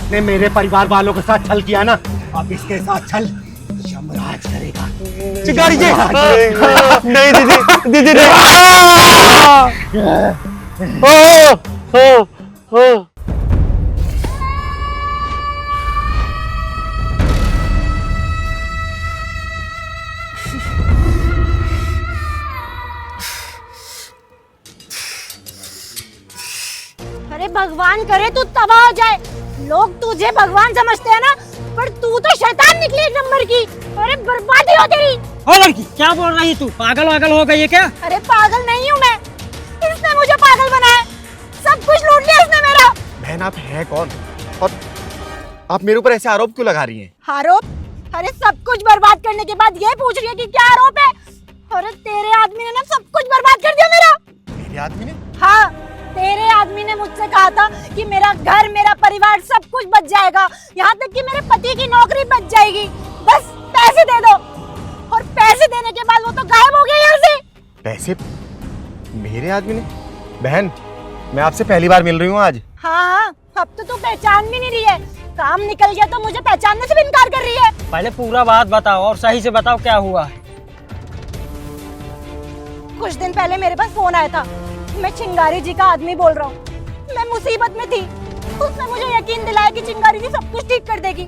इसने मेरे परिवार वालों के साथ छल किया ना, अब इसके साथ छल यमराज करेगा। चिंगारी जी नहीं दीदी, दीदी नहीं। अरे भगवान करे तू तबाह हो जाए। लोग तुझे भगवान समझते हैं ना, पर तू तो शैतान निकली एक नंबर की। अरे बर्बादी हो तेरी। ओ लड़की, क्या बोल रही तू? पागल वागल हो गई है क्या? अरे पागल नहीं हूँ मैं, इसने मुझे पागल बनाया। सब कुछ लूट लिया इसने मेरा। बहन आप हैं कौन और आप मेरे ऊपर ऐसे आरोप क्यों लगा रही हैं? आरोप? अरे सब कुछ बर्बाद करने के बाद ये पूछ रही है कि क्या आरोप है? अरे तेरे आदमी ने ना सब कुछ बर्बाद कर दिया मेरा। मेरे आदमी ने? हाँ, तेरे आदमी ने मुझसे कहा था कि मेरा घर, मेरा परिवार सब कुछ बच जाएगा, यहाँ तक कि मेरे पति की नौकरी बच जाएगी, बस पैसे दे दो। और पैसे देने के बाद वो तो गायब हो गया यहाँ से। पैसे? मेरे आदमी ने? बहन मैं आपसे पहली बार मिल रही हूँ आज। हाँ, अब तो तू पहचान भी नहीं रही है। काम निकल गया तो मुझे पहचानने से भी इनकार कर रही है। पहले पूरा बात बताओ और सही से बताओ क्या हुआ है। कुछ दिन पहले मेरे पास फोन आया था। मैं चिंगारी जी का आदमी बोल रहा हूँ। मैं मुसीबत में थी, उसने मुझे यकीन दिलाया कि चिंगारी जी सब कुछ ठीक कर देगी।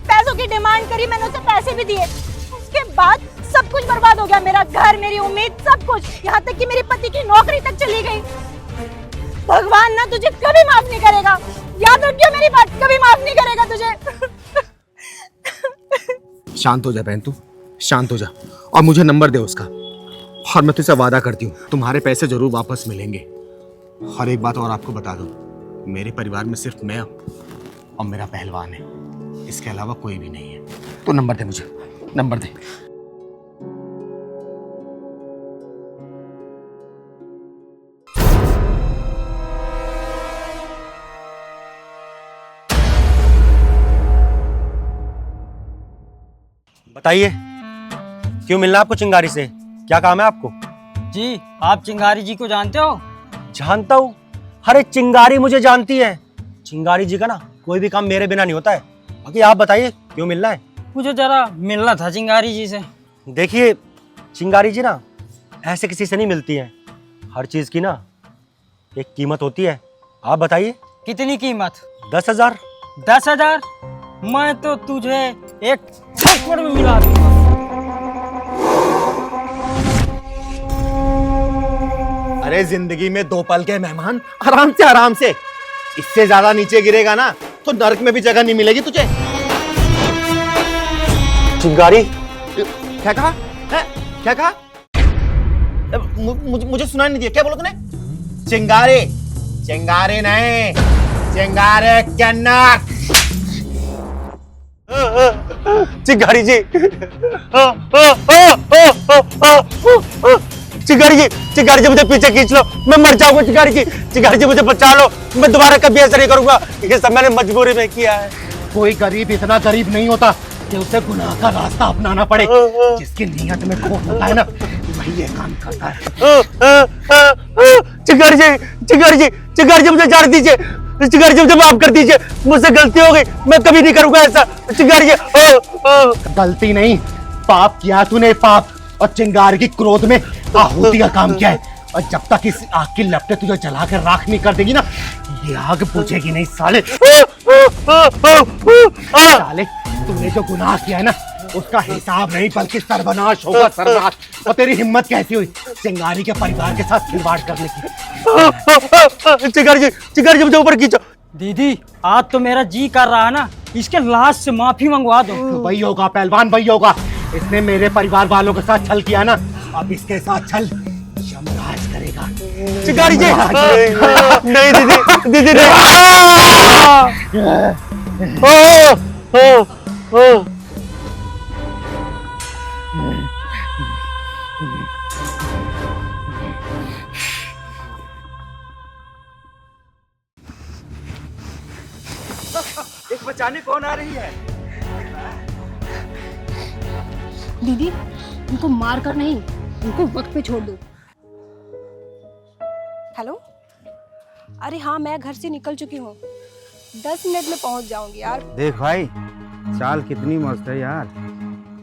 पैसों की डिमांड करी, मैंने उसे पैसे भी दिए। उसके बाद सब कुछ बर्बाद हो गया, मेरा घर, मेरी उम्मीद, सब कुछ, यहाँ तक कि मेरे पति की नौकरी तक चली गई। भगवान ना तुझे कभी माफ नहीं करेगा, याद रखियो मेरी बात, कभी माफ नहीं करेगा तुझे। शांत हो जा बहन, तू शांत हो जा और मुझे नंबर दे उसका, और मैं तुझसे वादा करती हूँ तुम्हारे पैसे जरूर वापस मिलेंगे। और एक बात और आपको बता दूं, मेरे परिवार में सिर्फ मैं और मेरा पहलवान है, इसके अलावा कोई भी नहीं है। तो नंबर दे मुझे, नंबर दे। बताइए क्यों मिलना आपको चिंगारी से? क्या काम है आपको? जी, आप चिंगारी जी को जानते हो? जानता हूँ। अरे चिंगारी मुझे जानती है। चिंगारी जी का ना कोई भी काम मेरे बिना नहीं होता है। बाकी आप बताइए क्यों मिलना है? मुझे जरा मिलना था चिंगारी जी से। देखिए चिंगारी जी ना ऐसे किसी से नहीं मिलती हैं। हर चीज की ना एक कीमत होती है। आप बताइए। कितनी कीमत? 10,000। 10,000? मैं तो तुझे एक थप्पड़ में मिला दूंगा। अरे जिंदगी में दो पल के मेहमान, आराम से आराम से। इससे ज्यादा नीचे गिरेगा ना तो नरक में भी जगह नहीं मिलेगी तुझे। चिंगारी? क्या कहा? क्या कहा? मुझे सुनाई नहीं दिया, क्या बोला तूने? चिंगारी? चिंगारी नहीं, चिंगारे के नरक। चिंगारी जी, चिंगारी जी, चिंगारी जी मुझे पीछे खींच लो, मैं मर जाऊंगा। चिंगारी जी, चिंगारी जी मुझे बचा लो, मैं दोबारा कभी ऐसा नहीं करूंगा। ये सब मैंने मजबूरी में किया है। कोई गरीब इतना गरीब नहीं होता कि उसे गुनाह का रास्ता अपनाना पड़े। जिसकी नीयत में खौफ होता है ना, वही ये काम करता है। चिंगारी जी, चिंगारी जी, चिंगारी जी मुझे जान दीजिए। चिंगारी जी मुझे माफ कर दीजिए, मुझसे गलती हो गई, मैं कभी नहीं करूंगा ऐसा। चिंगारी जी। गलती नहीं, पाप किया तूने, पाप। और चिंगारी की क्रोध में आहुति का काम किया है। और जब तक इस आग की लपटें तुझे जलाकर राख नहीं कर देगी ना, ये आग बुझेगी नहीं साले। साले तूने जो गुनाह किया है ना, उसका हिसाब नहीं बल्कि सर्वनाश होगा, सर्वनाश। और तेरी हिम्मत कैसी हुई चिंगारी के परिवार के साथ खिलवाड़ करने की? चिंगारी जी, चिंगारी जी मुझे ऊपर खींचो। दीदी, आज तो मेरा जी कर रहा है ना, इसके लाश से माफी मंगवा दो। वही होगा पहलवान, वही होगा। इसने मेरे परिवार वालों के साथ छल किया ना, अब इसके साथ छल यमराज करेगा। चिंगारी जी नहीं दीदी, दीदी नहीं। एक बचाने कौन आ रही है? दीदी, उनको मार कर नहीं, उनको वक्त पे छोड़ दो। हेलो, अरे हाँ मैं घर से निकल चुकी हूँ, 10 मिनट में पहुंच जाऊंगी यार। देख भाई, चाल कितनी मस्त है यार।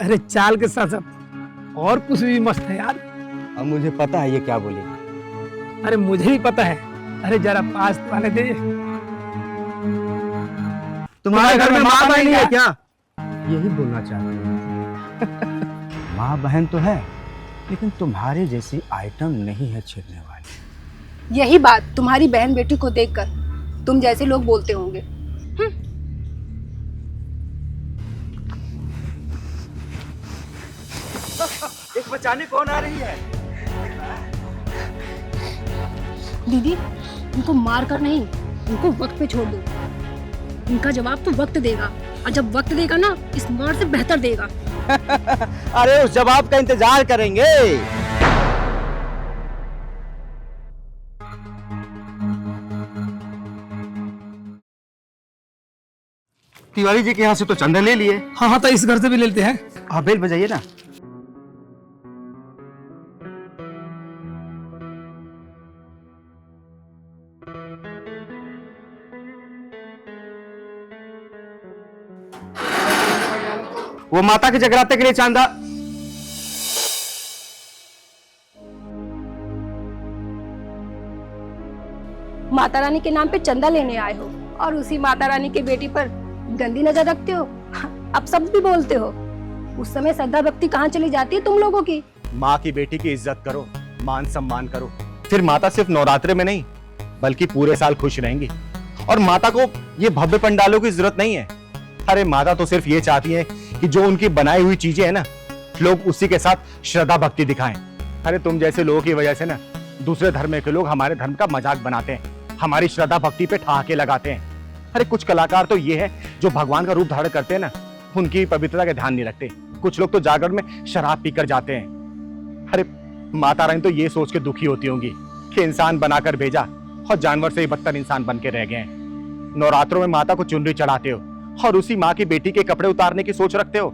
अरे चाल के साथ साथ और कुछ भी मस्त है यार। अब मुझे पता है ये क्या बोलेगी। अरे मुझे भी पता है। अरे जरा पास तो आने दे। तुम्हारे घर में माँ बहन नहीं है क्या? यही बोलना चाहती हूँ। माँ बहन तो है, लेकिन तुम्हारे जैसी आइटम नहीं है छेड़ने वाली। यही बात तुम्हारी बहन बेटी को देखकर तुम जैसे लोग बोलते होंगे। एक बचाने कौन आ रही है? दीदी, इनको मार कर नहीं, इनको वक्त पे छोड़ दो। इनका जवाब तो वक्त देगा, और जब वक्त देगा ना, इस मार से बेहतर देगा। अरे उस जवाब का इंतजार करेंगे। तिवारी जी के यहाँ से तो चंदा ले लिए। हाँ हाँ, तो इस घर से भी लेते हैं। आप बेल बजाइए ना। वो माता के जगराते के लिए चांदा। माता रानी के नाम पे चंदा लेने आए हो और उसी माता रानी के बेटी पर गंदी नजर रखते हो। अब सब भी बोलते हो। उस समय श्रद्धा भक्ति कहाँ चली जाती है तुम लोगों की? माँ की बेटी की इज्जत करो, मान सम्मान करो, फिर माता सिर्फ नवरात्रे में नहीं बल्कि पूरे साल खुश रहेंगी। और माता को ये भव्य पंडालों की जरूरत नहीं है। अरे माता तो सिर्फ ये चाहती है कि जो उनकी बनाई हुई चीजें है ना, लोग उसी के साथ श्रद्धा भक्ति दिखाएं। अरे तुम जैसे लोगों की वजह से ना दूसरे धर्म के लोग हमारे धर्म का मजाक बनाते हैं, हमारी श्रद्धा भक्ति पे ठहाके लगाते हैं। अरे कुछ कलाकार तो ये है जो भगवान का रूप धारण करते हैं ना, उनकी पवित्रता का ध्यान नहीं रखते। कुछ लोग तो जागरण में शराब पीकर जाते हैं। अरे माता रानी तो ये सोच के दुखी होती होंगी कि इंसान बनाकर भेजा और जानवर से ही बदतर इंसान बन के रह गए हैं। नवरात्रों में माता को चुनरी चढ़ाते हो और उसी माँ की बेटी के कपड़े उतारने की सोच रखते हो।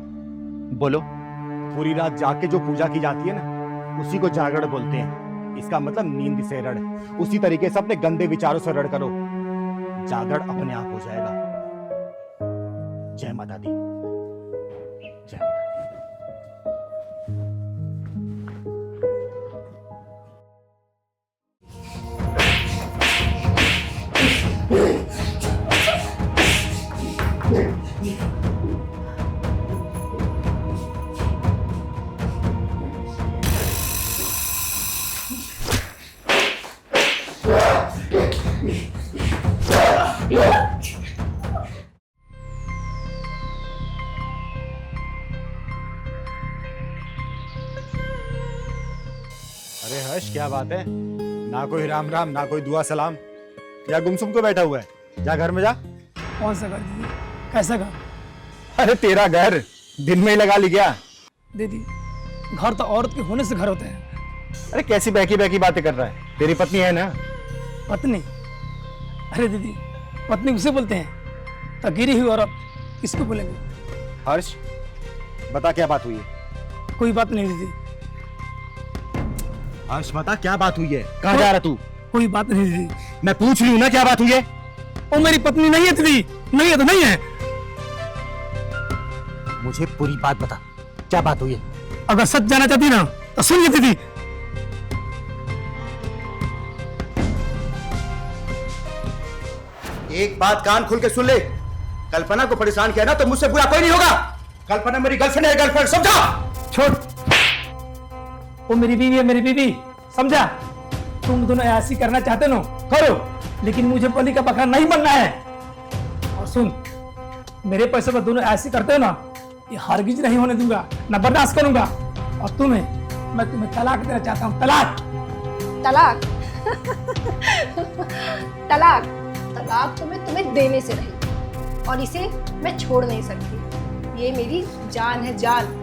बोलो, पूरी रात जाग के जो पूजा की जाती है ना, उसी को जागरण बोलते हैं। इसका मतलब नींद से रड़। उसी तरीके से अपने गंदे विचारों से रड़ करो, जागरण अपने आप हो जाएगा। जय माता दी, जय माता दी। अरे हर्ष, क्या बात है? ना कोई राम राम, ना कोई दुआ सलाम, या गुमसुम को बैठा हुआ है? जा घर में जा। कौन सा घर दीदी? कैसा घर? अरे तेरा घर दिन में ही लगा ली क्या? दीदी, घर तो औरत के होने से घर होते हैं। अरे कैसी बहकी बहकी बातें कर रहा है? तेरी पत्नी है ना? पत्नी? अरे दीदी, पत्नी उसे बोलते हैं, तो गिरी हुई औरत किसको बोलेंगे? हर्ष, बता क्या बात हुई है? कोई बात नहीं दीदी, हर्ष बता क्या बात हुई है? कहाँ जा रहा तू? कोई बात नहीं दीदी। मैं पूछ रही हूँ ना, क्या बात हुई है? वो मेरी पत्नी नहीं है दीदी, नहीं है तो नहीं है। मुझे पूरी बात बता, क्या बात हुई है? अगर सच जाना चाहती ना तो सुनिए दीदी। एक बात कान खोल के सुन ले, कल्पना को परेशान किया ना तो मुझसे बुरा कोई नहीं होगा। कल्पना मेरी गर्लफ्रेंड है, गर्लफ्रेंड, समझा? छोड़, वो मेरी बीवी है, मेरी बीवी, समझा? तुम दोनों ऐसी करना चाहते हो करो, लेकिन मुझे बलि का बकरा नहीं बनना है। और सुन, मेरे पैसे पर दोनों ऐसी करते हो ना, ये हरगिज नहीं होने दूंगा, ना बर्दाश्त करूंगा। और मैं तुम्हें तलाक देना चाहता हूँ। तलाक। तलाक? तलाक? तलाक तो मैं तुम्हें देने से रही, और इसे मैं छोड़ नहीं सकती। ये मेरी जान है, जान।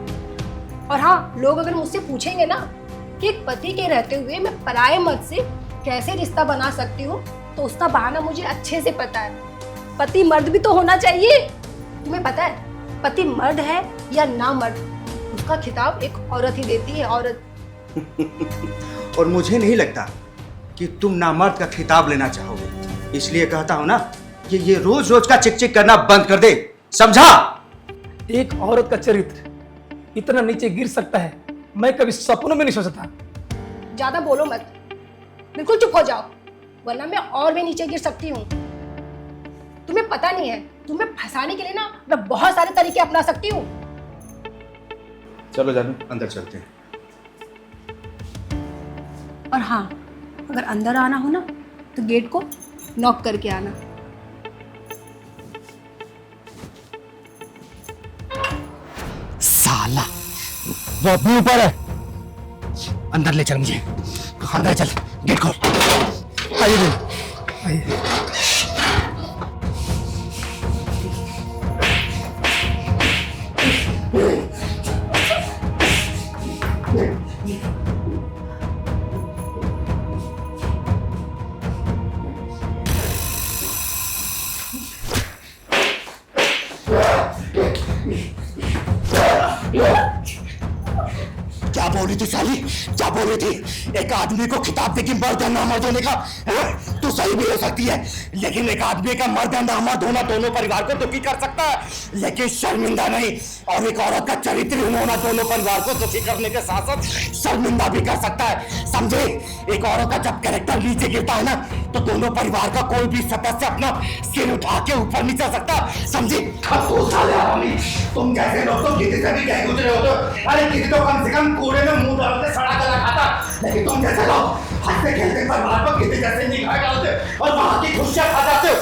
और हाँ, लोग अगर मुझसे पूछेंगे ना कि एक पति के रहते हुए मैं पराये मर्द से कैसे रिश्ता बना सकती हूँ, तो उसका बहाना मुझे अच्छे से पता है। पति मर्द भी तो होना चाहिए। तुम्हें पता है पति मर्द है या ना मर्द, उसका खिताब एक औरत ही देती है, औरत। और मुझे नहीं लगता कि तुम नामर्द का खिताब लेना चाहोगे। इसलिए कहता हूँ ना ये रोज रोज का चिक चिक करना बंद कर दे, समझा? एक औरत का चरित्र इतना नीचे गिर सकता है, मैं कभी सपनों में नहीं सोचा था। ज्यादा बोलो मत, बिल्कुल चुप हो जाओ, वरना मैं और भी नीचे गिर सकती हूँ। तुम्हें पता नहीं है, तुम्हें फंसाने के लिए ना मैं बहुत सारे तरीके अपना सकती हूँ। चलो जानू, अंदर चलते हैं। और हाँ, अगर अंदर आना हो ना तो गेट को नॉक करके आना। साला वो अपने ऊपर है। अंदर ले चल मुझे, अंदर चल, गेट खोल। आइए आइए। क्या बोल रही थी साली, क्या बोल रही थी? एक आदमी को खिताब देगी मर्द या नामर्द होने का? तो सही भी हो सकती है, लेकिन एक आदमी का मर्द या नामर्द होना दोनों परिवार को दुखी कर सकता है, लेकिन शर्मिंदा नहीं। और एक औरत का चरित्रहीन होना दोनों परिवार को दुखी करने के साथ साथ शर्मिंदा भी कर सकता है, समझे? एक औरत का जब कैरेक्टर नीचे गिरता है ना, तो दोनों परिवार का कोई भी सदस्य अपना सिर उठा के ऊपर नहीं जा सकता, समझे? तुम जैसे लोग तो किसी से भी कह गुजरे हो, तो अरे किसी तो कम से कम कूड़े में मुंह डाल के सड़ा गला खाता, लेकिन तुम जैसे लोग हंसते खेलते परिवार पर किसी जैसे निगाह डालते और वहां की खुशियां खा जाते हो।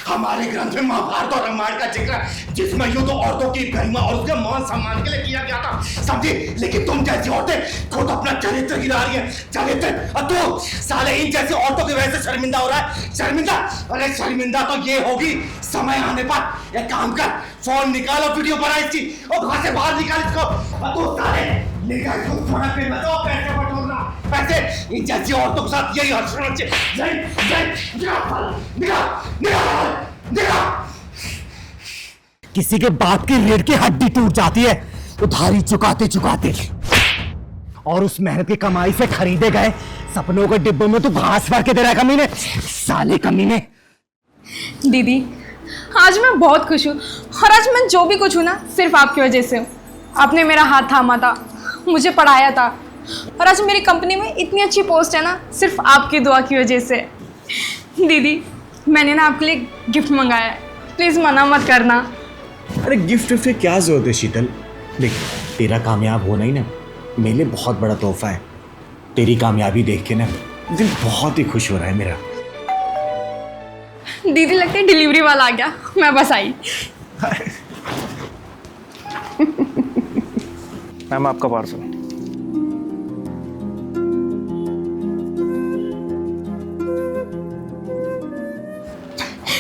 हमारे ग्रंथ में महाभारत और रामायण का जिक्र है, जिसमें युद्ध औरतों की गरिमा और उसके मान सम्मान के लिए किया गया था, समझे? लेकिन तुम जैसी औरतें खुद अपना चरित्र गिरा रही है, चरित्र। और तू साले इन जैसी औरतों की वजह से शर्मिंदा हो रहा है, शर्मिंदा। अरे शर्मिंदा तो ये होगी समय आने पर। एक काम कर, फोन निकालो, वीडियो बना इसकी और घर से बाहर निकाल इसको। और तू साले निकाल इसको, खाना पे बताओ, पैसे बटोरना, पैसे। इन जैसी औरतों के साथ यही हर्षण किसी के बाप की रीढ़ की हड्डी टूट जाती है उधारी चुकाते चुकाते, और उस मेहनत की कमाई से खरीदे गए सपनों के डिब्बों में तू घास भर के दे रहा है कमीने, साले कमीने। दीदी, आज मैं बहुत खुश हूँ, और आज मैं जो भी कुछ हूँ ना, सिर्फ आपकी वजह से हूँ। आपने मेरा हाथ थामा था, मुझे पढ़ाया था, और आज मेरी कंपनी में इतनी अच्छी पोस्ट है ना, सिर्फ आपकी दुआ की वजह से। दीदी, मैंने ना आपके लिए गिफ्ट मंगाया है, प्लीज़ मना मत करना। अरे गिफ्ट से क्या जरूरत है शीतल? देख, तेरा कामयाब होना ही ना मेरे लिए बहुत बड़ा तोहफा है। तेरी कामयाबी देख के ना दिल बहुत ही खुश हो रहा है मेरा। दीदी, लगता है डिलीवरी वाला आ गया, मैं बस आई। मैम, आपका पार्सल।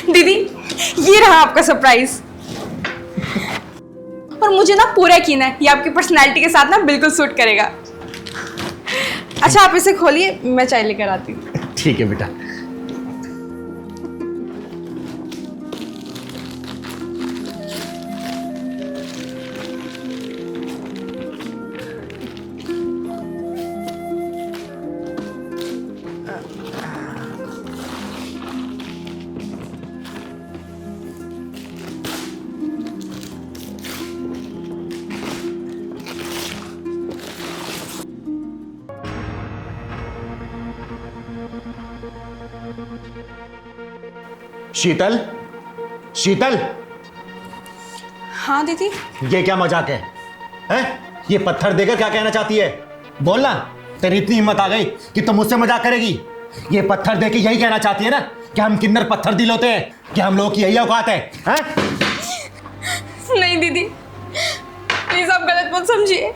दीदी, ये रहा आपका सरप्राइज, और मुझे ना पूरा यकीन है ये आपकी पर्सनैलिटी के साथ ना बिल्कुल सूट करेगा। अच्छा, आप इसे खोलिए, मैं चाय लेकर आती हूँ। ठीक है बेटा। शीतल, शीतल, हाँ दीदी। ये क्या मजाक है? हैं? ये पत्थर देकर क्या कहना चाहती है? बोलना। तेरी इतनी हिम्मत आ गई कि तुम मुझसे मजाक करेगी? ये पत्थर देके यही कहना चाहती है ना कि हम किन्नर पत्थर दिल होते हैं, कि हम लोगों की यही औकात है? हैं? नहीं दीदी, प्लीज आप गलत मत समझिए।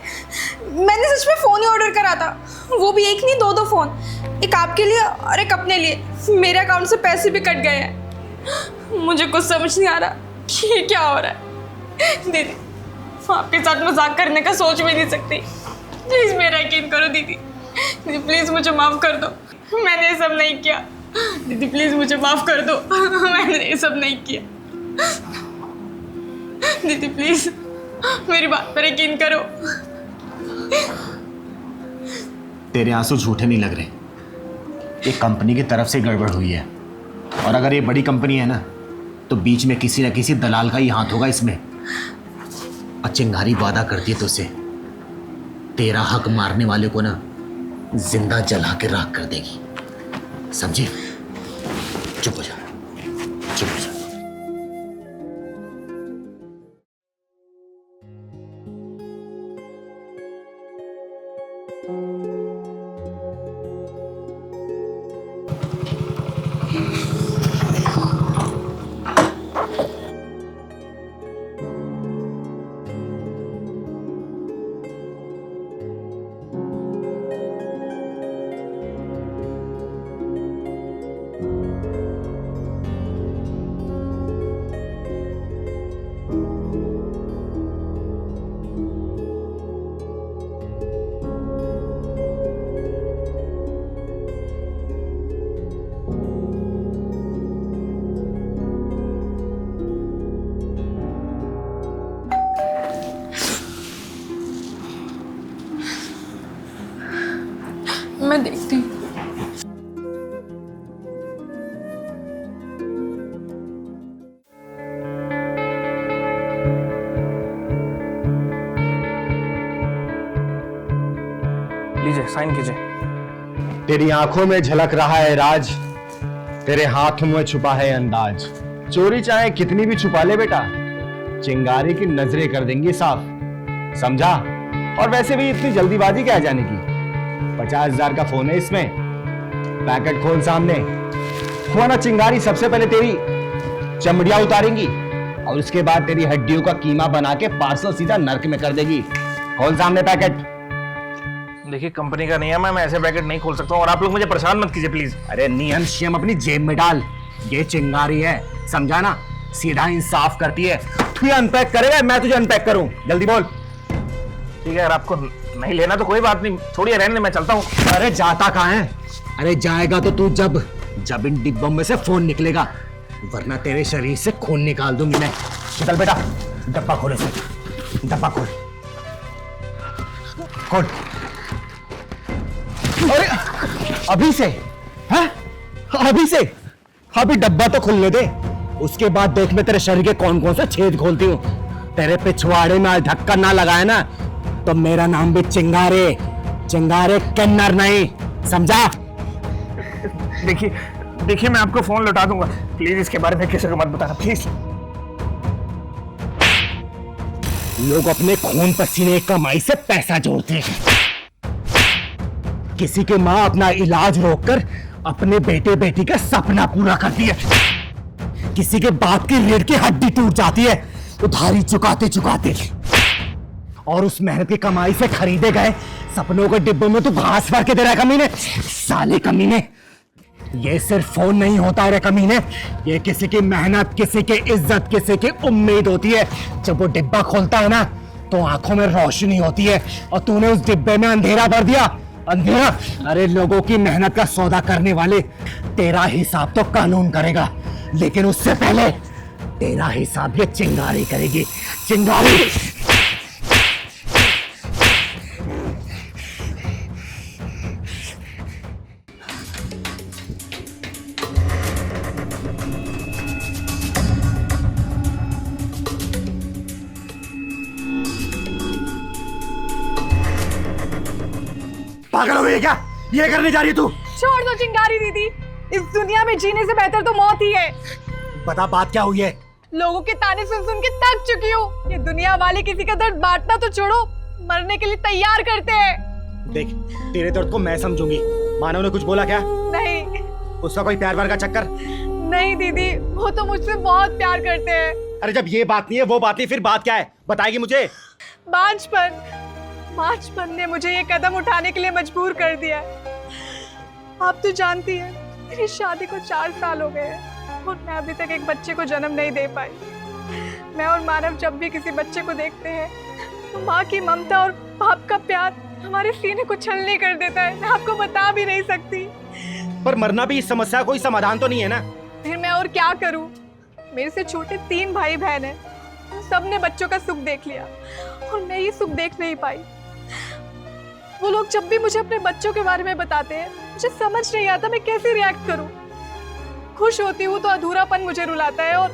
मैंने सच में फोन ही ऑर्डर करा था, वो भी एक नहीं, दो फोन, एक आपके लिए और एक अपने लिए। मेरे अकाउंट से पैसे भी कट गए हैं। मुझे कुछ समझ नहीं आ रहा कि ये क्या हो रहा है। दीदी, आपके साथ मजाक करने का सोच भी नहीं सकती, प्लीज मेरा यकीन करो दीदी। दीदी प्लीज मुझे माफ कर दो, मैंने ये सब नहीं किया। दीदी प्लीज मुझे माफ कर दो, मैंने ये सब नहीं किया। दीदी प्लीज मेरी बात पर यकीन करो। तेरे आंसू झूठे नहीं लग रहे, एक कंपनी की तरफ से गड़बड़ हुई है। और अगर ये बड़ी कंपनी है ना, तो बीच में किसी न किसी दलाल का ही हाथ होगा इसमें। और चिंगारी वादा करती है तो उसे तेरा हक मारने वाले को ना जिंदा जला के राख कर देगी, समझी? चुप हो जा, चुप हो जा। मैं देखती हूँ। लीजिए, साइन कीजिए। तेरी आंखों में झलक रहा है राज, तेरे हाथों में छुपा है अंदाज। चोरी चाहे कितनी भी छुपा ले बेटा, चिंगारी की नजरें कर देंगी साफ, समझा? और वैसे भी इतनी जल्दीबाजी क्या जाने की? 50,000 का फोन है इसमें, पैकेट खोल सामने। हुआ ना चिंगारी सबसे पहले तेरी चमड़ियां उतारेंगी और उसके बाद तेरी हड्डियों का कीमा बना के पार्सल सीधा नर्क में कर देगी। खोल सामने पैकेट। देखिए, कंपनी का नियम है, मैं ऐसे पैकेट नहीं खोल सकता हूँ और आप लोग मुझे परेशान मत कीजिए प्लीज। अरे नियम शियम अपनी जेब में डाल, ये चिंगारी है, समझा ना? सीधा इंसाफ करती है। तू अनपैक करेगा, मैं तुझे अनपैक करूं? जल्दी बोल। ठीक है, अगर आपको नहीं लेना तो कोई बात नहीं, छोड़िए, रहने दे, मैं चलता हूँ। अरे जाता कहाँ है? अरे जाएगा तो तू जब इन डिब्बों में से फोन निकलेगा, वरना तेरे शरीर से खून निकाल दूंगी मैं। चल बेटा, डब्बा खोले से, डब्बा खोल, खोल। अरे अभी से? हैं? अभी से? अभी डब्बा तो खुलने दे, उसके बाद देख मैं तेरे शरीर के कौन कौन से छेद खोलती हूँ। तेरे पिछवाड़े में आज ढक्कन ना लगाए ना तो मेरा नाम भी चिंगारे किन्नर नहीं, समझा? देखिए मैं आपको फोन लौटा दूंगा, प्लीज इसके बारे में किसी को मत बताना प्लीज। लोग अपने खून पसीने की कमाई से पैसा जोड़ते हैं। किसी की माँ अपना इलाज रोककर अपने बेटे बेटी का सपना पूरा करती है। किसी के बाप की रीढ़ की हड्डी टूट जाती है उधारी चुकाते चुकाते, और उस मेहनत की कमाई से खरीदे गए सपनों के डिब्बों में तो घास भर के दे रहा है कमीने, साले कमीने। ये सिर्फ फोन नहीं होता है कमीने, ये किसी की मेहनत, किसी की इज्जत, किसी की उम्मीद होती है। जब वो डिब्बा खोलता है ना तो आंखों में रोशनी होती है, और तूने उस डिब्बे में अंधेरा भर दिया, अंधेरा। अरे लोगों की मेहनत का सौदा करने वाले, तेरा हिसाब तो कानून करेगा, लेकिन उससे पहले तेरा हिसाब ये चिंगारी करेगी, चिंगारी। पागल हो गई है क्या? ये करने जा रही है तू? छोड़ दो चिंगारी दीदी, इस दुनिया में जीने से बेहतर तो मौत ही है। बता बात क्या हुई है? लोगों के ताने सुन सुन के थक चुकी हूँ। ये दुनिया वाले किसी का दर्द बांटना तो छोड़ो, मरने के लिए तैयार करते हैं। देख, तेरे दर्द को मैं समझूंगी। मानव ने कुछ बोला क्या? नहीं। उसका कोई प्यार वार का चक्कर? नहीं दीदी, वो तो मुझसे बहुत प्यार करते हैं। अरे जब ये बात नहीं है वो बात नहीं, फिर बात क्या है? बताएगी मुझे? बांझपन ने मुझे ये कदम उठाने के लिए मजबूर कर दिया। आप तो जानती हैं, मेरी शादी को 4 साल हो गए हैं और मैं अभी तक एक बच्चे को जन्म नहीं दे पाई। मैं और मानव जब भी किसी बच्चे को देखते हैं तो माँ की ममता और बाप का प्यार हमारे सीने को छलनी कर देता है। मैं आपको बता भी नहीं सकती। पर मरना भी इस समस्या का कोई समाधान तो नहीं है ना? फिर मैं और क्या करूं? मेरे से छोटे 3 भाई बहन हैं, सबने बच्चों का सुख देख लिया और मैं ये सुख देख नहीं पाई। वो लोग जब भी मुझे अपने बच्चों के बारे में बताते हैं, मुझे समझ नहीं आता मैं कैसे रिएक्ट करूं। खुश होती हूँ तो अधूरापन मुझे रुलाता है, और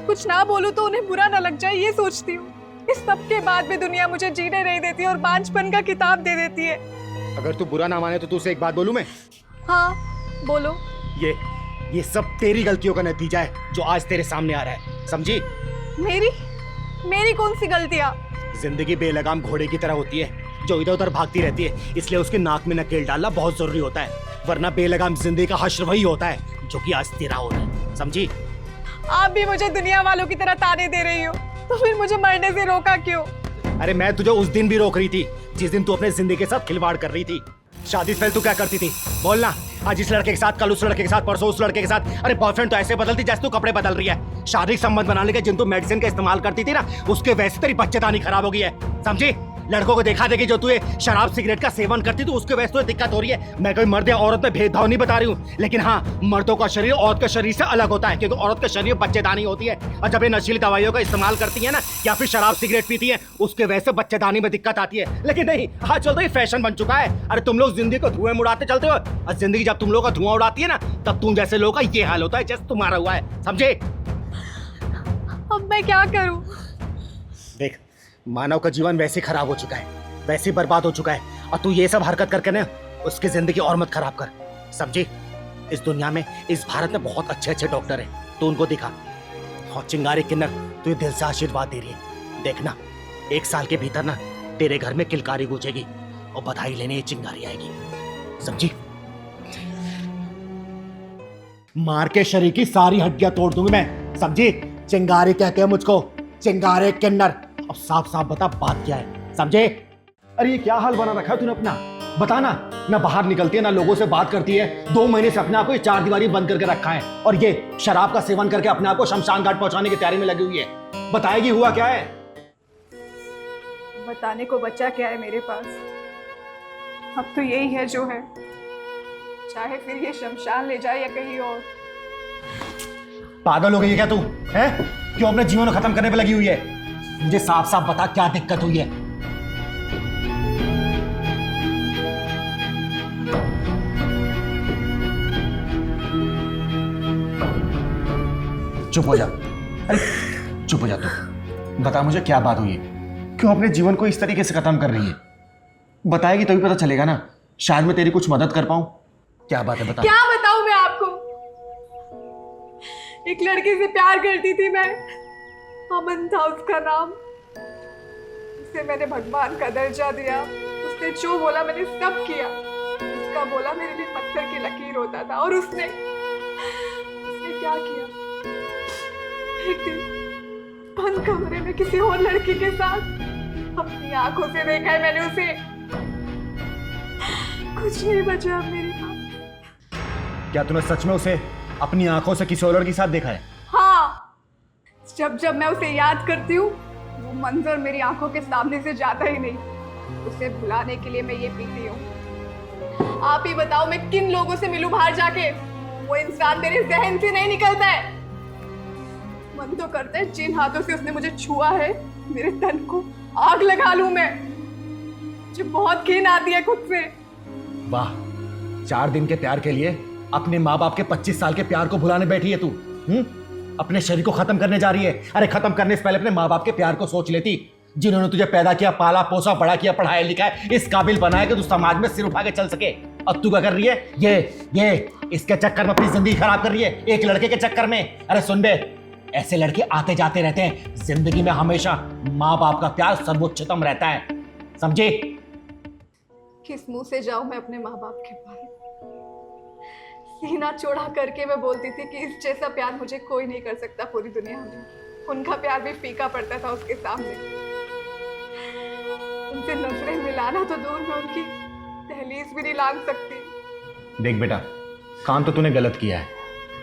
कुछ ना बोलूँ तो उन्हें बुरा ना लग जाए ये सोचती हूँ। इस सब के बाद भी दुनिया मुझे जीने नहीं देती और बांझपन का किताब दे देती है। अगर तू बुरा ना माने तो तुझसे एक बात बोलूं मैं? हाँ बोलो। ये सब तेरी गलतियों का नतीजा है जो आज तेरे सामने आ रहा है, समझी? मेरी कौन सी गलतियाँ? जिंदगी बेलगाम घोड़े की तरह होती है जो इधर उधर भागती रहती है, इसलिए उसके नाक में नकेल डालना बहुत जरूरी होता है, वरना बेलगाम जिंदगी का हश्र वही होता है जो कि आज तेरा हो रहा है, समझी? आप भी मुझे दुनिया वालों की तरह ताने दे रही हो, तो फिर मुझे मरने से रोका क्यों? अरे मैं तुझे उस दिन भी रोक रही थी जिस दिन तू अपने जिंदगी के साथ खिलवाड़ कर रही थी। शादी से पहले तू क्या करती थी बोलना? आज इस लड़के के साथ, कल उस लड़के के साथ, परसों उस लड़के के साथ। अरे बॉयफ्रेंड तो ऐसे बदलती जैसे तू कपड़े बदल रही है। शारीरिक संबंध बनाने के जिन तू मेडिसिन का इस्तेमाल करती थी ना, उसके वैसे तेरी बच्चेदानी खराब हो गई है, समझी? लड़कों को देखा देगी जो तू शराब सिगरेट का सेवन करती तो उसके वैसे तो दिक्कत हो रही है। मैं कोई मर्द या औरत में भेदभाव नहीं बता रही हूँ, लेकिन हाँ, मर्दों का शरीर औरत के शरीर से अलग होता है, क्योंकि औरत का शरीर बच्चेदानी होती है, और जब ये नशीली दवाइयों का इस्तेमाल करती है ना, या फिर शराब सिगरेट पीती है, उसके वैसे बच्चेदानी में दिक्कत आती है। लेकिन नहीं, आजकल तो ये फैशन बन चुका है। अरे तुम लोग जिंदगी को धुएं में उड़ाते चलते हो, और जिंदगी जब तुम लोग का धुआं उड़ाती है ना, तब तुम जैसे लोगों का ये हाल होता है जैसे तुम्हारा हुआ है, समझे? अब मैं क्या करूं? देख, मानव का जीवन वैसे खराब हो चुका है, वैसे बर्बाद हो चुका है, और तू ये सब हरकत करके ना उसकी जिंदगी और मत खराब कर, समझी? इस दुनिया में, इस भारत में बहुत अच्छे अच्छे डॉक्टर हैं, तो उनको दिखा। और चिंगारी किन्नर तुझे दिल से आशीर्वाद दे रही है, देखना 1 साल के भीतर ना तेरे घर में किलकारी गूंजेगी और बधाई लेने ये चिंगारी आएगी, समझी? मार के शरीर की सारी हड्डियां तोड़ दूंगी मैं, समझी? चिंगारी कहते हैं मुझको, चिंगारे किन्नर। अब साफ साफ बता बात क्या है, समझे? अरे ये क्या हाल बना रखा है तूने अपना, बताना। ना बाहर निकलती है, ना लोगों से बात करती है, 2 महीने से अपने आप को 4 दीवारी बंद करके रखा है, और ये शराब का सेवन करके अपने आप को शमशान घाट पहुंचाने की तैयारी में लगी हुई है। बताएगी हुआ क्या है? बताने को बच्चा क्या है मेरे पास? अब तो यही है जो है, चाहे फिर ये शमशान ले जाए या कहीं और। पागल हो गई है क्या तू, है? क्यों अपने जीवन को खत्म करने पे लगी हुई है? मुझे साफ साफ बता क्या दिक्कत हुई है। चुप हो जा, अरे चुप हो जा तू। बता मुझे क्या बात हुई है, क्यों अपने जीवन को इस तरीके से खत्म कर रही है? बताएगी तभी पता चलेगा ना, शायद मैं तेरी कुछ मदद कर पाऊं। क्या बात है, बता। क्या बताऊं मैं आपको? एक लड़के से प्यार करती थी मैं, अमन था उसका नाम। उसे मैंने भगवान का दर्जा दिया, उसने जो बोला मैंने सब किया। उसका बोला मेरे लिए पत्थर की लकीर होता था, और उसने क्या किया? एक दिन बंद कमरे में किसी और लड़की के साथ अपनी आंखों से देखा है मैंने उसे। कुछ नहीं बचा अब मेरे पास। क्या तूने सच में उसे अपनी आंखों से किसी और लड़की के साथ देखा है? हाँ, जब जब मैं उसे याद करती हूँ वो मंजर मेरी आंखों के सामने से जाता ही नहीं। उसे भुलाने के लिए मैं ये पीती हूँ। आप ही बताओ मैं किन लोगों से मिलूं बाहर जाके? वो इंसान मेरे जहन से नहीं निकलता है। मन तो करता है जिन हाथों से उसने मुझे छुआ है, मेरे तन को आग लगा लूं मैं। मुझे बहुत घिन आती है खुद से। वाह, 4 दिन के प्यार के लिए अपने माँ बाप के 25 साल के प्यार को भुलाने बैठी है तू। अपने शरीर को खत्म करने जा रही है। अरे खत्म करने से पहले अपने माँ बाप के प्यार को सोच लेती, जिन्होंने तुझे पैदा किया, पाला पोसा, बड़ा किया, पढ़ाया लिखाया, इस काबिल बनाया कि तू समाज में सिर उठा के चल सके। अब तू क्या कर रही है? ये इसके चक्कर में अपनी जिंदगी खराब कर रही है, एक लड़के के चक्कर में। अरे सुन बे, ऐसे लड़के आते जाते रहते हैं। जिंदगी में हमेशा माँ बाप का प्यार सर्वोच्चतम रहता है, समझे? किस मुंह से जाऊं मैं अपने माँ बाप के पास? सीना चौड़ा करके मैं बोलती थी कि इस जैसा प्यार मुझे कोई नहीं कर सकता पूरी दुनिया में। उनका प्यार भी फीका पड़ता था उसके सामने। उनसे नजरें मिलाना तो दूर, मैं उनकी दहलीज भी नहीं लांघ सकती। देख बेटा, काम तो तूने गलत किया है।